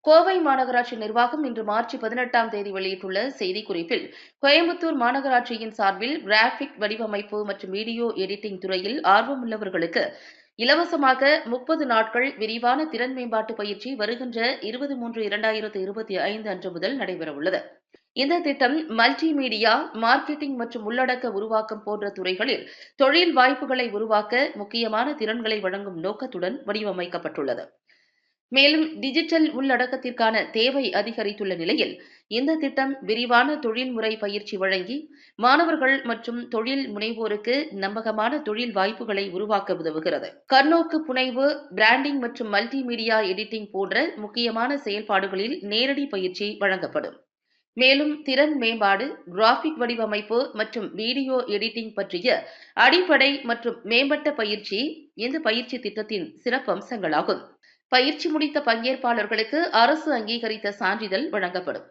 கோவை மாநகராட்சி நிர்வாகம் இன்று மார்ச் 18ஆம் தேதி வெளியிட்டுள்ள செய்திக்குறிப்பில், கோயம்புத்தூர் மாநகராட்சியின் சார்பில் கிராபிக் வடிவமைப்பு மற்றும் வீடியோ எடிட்டிங் துறையில் ஆர்வமுள்ளவர்களுக்கு இலவசமாக 30 நாட்கள் விரிவான திறன் மேம்பாட்டு பயிற்சி வருகின்ற 23/2025 அன்று முதல் நடைபெறவுள்ளது. இந்த திட்டம் மல்டிமீடியா, மார்க்கெட்டிங் மற்றும் உள்ளடக்க உருவாக்கம் போன்ற துறைகளில் தொழில் வாய்ப்புகளை உருவாக்க முக்கியமான திறன்களை வழங்கும் நோக்கத்துடன் வடிவமைக்கப்பட்டுள்ளது. மேலும் டிஜிட்டல் உள்ளடக்கத்திற்கான தேவை அதிகரித்துள்ள நிலையில் இந்த திட்டம் விரிவான தொழில்முறை பயிற்சி வழங்கி மாணவர்கள் மற்றும் தொழில் முனைவோருக்கு நம்பகமான தொழில் வாய்ப்புகளை உருவாக்க உதவுகிறது. கண்ணோக்கு புனைவு, பிராண்டிங் மற்றும் மல்டிமீடியா எடிட்டிங் போன்ற முக்கியமான செயல்பாடுகளில் நேரடி பயிற்சி வழங்கப்படும். மேலும் திறன் மேம்பாடு, கிராபிக் வடிவமைப்பு மற்றும் வீடியோ எடிட்டிங் பற்றிய அடிப்படை மற்றும் மேம்பட்ட பயிற்சி இந்த பயிற்சி திட்டத்தின் சிறப்பம்சங்களாகும். பயிற்சி முடித்த பங்கேற்பாளர்களுக்கு அரசு அங்கீகரித்த சான்றிதழ் வழங்கப்படும்.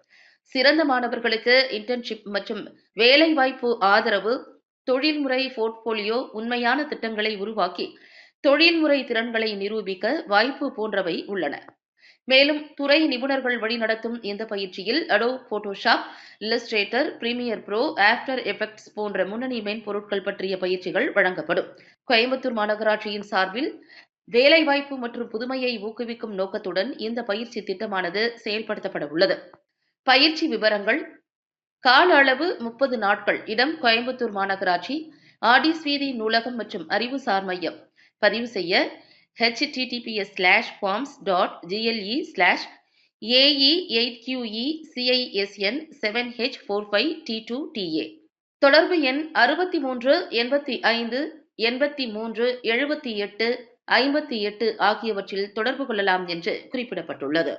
சிறந்த மாணவர்களுக்கு இன்டர்ன்ஷிப் மற்றும் வேலைவாய்ப்பு ஆதரவு, தொழில்முறை போர்ட்போலியோ, உண்மையான திட்டங்களை உருவாக்கி தொழில்முறை திறன்களை நிரூபிக்க வாய்ப்பு போன்றவை உள்ளன. மேலும் துறை நிபுணர்கள் வழிநடத்தும் இந்த பயிற்சியில் Adobe Photoshop, illustrator, premier bro, after effects போன்ற முன்னணி மென்பொருட்கள் பற்றிய பயிற்சிகள் வழங்கப்படும். கோயம்புத்தூர் மாநகராட்சியின் சார்பில் வேலைவாய்ப்பு மற்றும் புதுமையை ஊக்குவிக்கும் நோக்கத்துடன் இந்த பயிற்சி திட்டமானது செயல்படுத்தப்பட உள்ளது. பயிற்சி விவரங்கள்: கால அளவு 30 நாட்கள். இடம் கோயம்புத்தூர் மாநகராட்சி, ஆர்டிஸ் வீதி நூலகம் மற்றும் அறிவுசார் மையம். பதிவு செய்ய https://forms.gle/AE8QE-CISN7H45T2TA. தொடர்பு எண் 63 85 83 78 58 ஆகியவற்றில் தொடர்பு கொள்ளலாம் என்று குறிப்பிடப்பட்டுள்ளது.